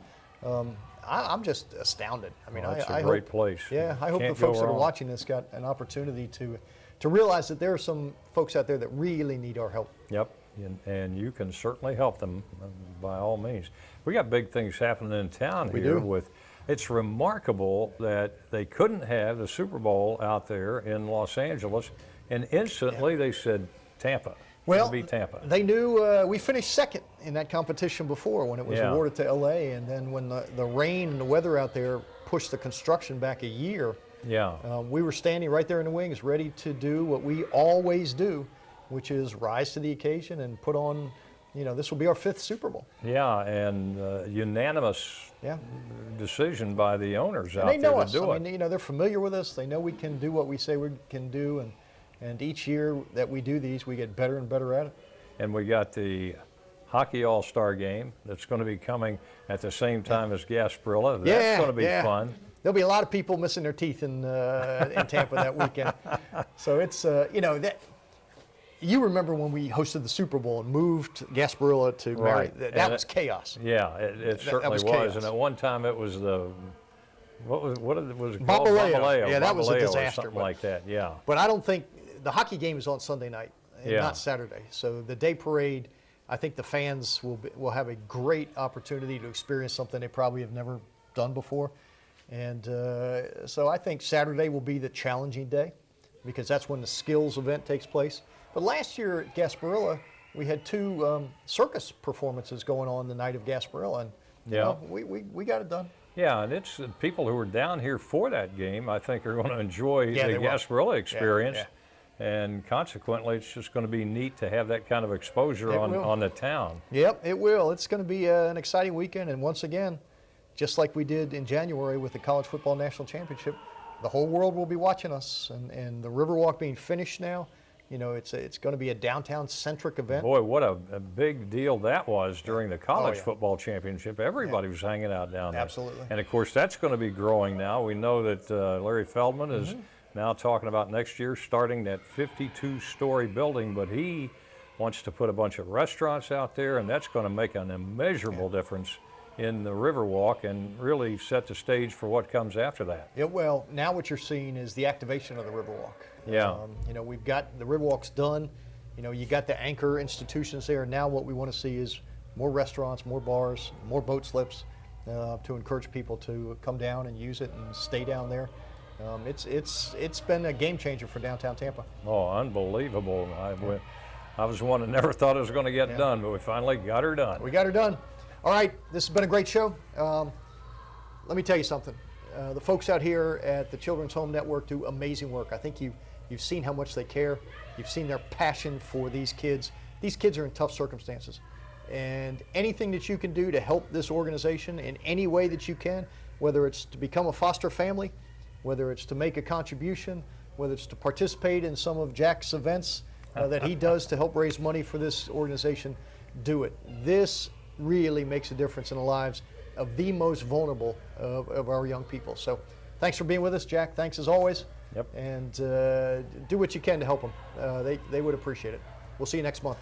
I'm just astounded. I mean, it's I a great hope, place. Yeah, I hope the Can't go folks that are wrong. watching this got an opportunity to realize that there are some folks out there that really need our help. Yep, and you can certainly help them by all means. We got big things happening in town We here. do. It's remarkable that they couldn't have the Super Bowl out there in Los Angeles, and instantly they said Tampa. Well, It'll be Tampa. They knew we finished second in that competition before when it was Yeah. awarded to LA, and then when the rain and the weather out there pushed the construction back a year, Yeah. we were standing right there in the wings ready to do what we always do, which is rise to the occasion and put on, this will be our 5th Super Bowl. Yeah, and unanimous decision by the owners And out they there know to us. do I it. mean, they're familiar with us. They know we can do what we say we can do, and each year that we do these, we get better and better at it. And we got the Hockey All-Star Game that's going to be coming at the same time as Gasparilla. That's going to be fun. There'll be a lot of people missing their teeth in Tampa that weekend. So it's, you remember when we hosted the Super Bowl and moved Gasparilla to Mary. Right. That was chaos. Yeah, it certainly was was. chaos. And at one time it was the, what was it called? Bamboleo. Yeah, that was a Bamboleo or disaster. something like that, yeah. But I don't think, the hockey game is on Sunday night and Yeah. not Saturday. So the day parade, I think the fans will have a great opportunity to experience something they probably have never done before. And so I think Saturday will be the challenging day because that's when the skills event takes place. But last year at Gasparilla, we had 2 circus performances going on the night of Gasparilla, and we got it done. Yeah, and it's people who are down here for that game, I think, are going to enjoy Yeah, the they will. Gasparilla experience. Yeah. And consequently, it's just going to be neat to have that kind of exposure It will. on the town. Yep, it will. It's going to be an exciting weekend, and once again, just like we did in January with the College Football National Championship, the whole world will be watching us, and the Riverwalk being finished now, it's going to be a downtown-centric event. Boy, what a big deal that was during the College yeah. Football Championship. Everybody was hanging out down there. Absolutely. And, of course, that's going to be growing now. We know that Larry Feldman is now talking about next year starting that 52-story building, but he wants to put a bunch of restaurants out there, and that's going to make an immeasurable difference in the Riverwalk and really set the stage for what comes after that. Yeah, well, now what you're seeing is the activation of the Riverwalk. Yeah. We've got the Riverwalk's done. You got the anchor institutions there. Now what we want to see is more restaurants, more bars, more boat slips to encourage people to come down and use it and stay down there. It's been a game changer for downtown Tampa. Oh, unbelievable. I was one that never thought it was going to get done, but we finally got her done. We got her done. All right, this has been a great show. Let me tell you something. The folks out here at the Children's Home Network do amazing work. I think you've seen how much they care. You've seen their passion for these kids. These kids are in tough circumstances. And anything that you can do to help this organization in any way that you can, whether it's to become a foster family, whether it's to make a contribution, whether it's to participate in some of Jack's events that he does to help raise money for this organization, do it. This really makes a difference in the lives of the most vulnerable of our young people. So thanks for being with us, Jack. Thanks as always. Yep. And do what you can to help them. They would appreciate it. We'll see you next month.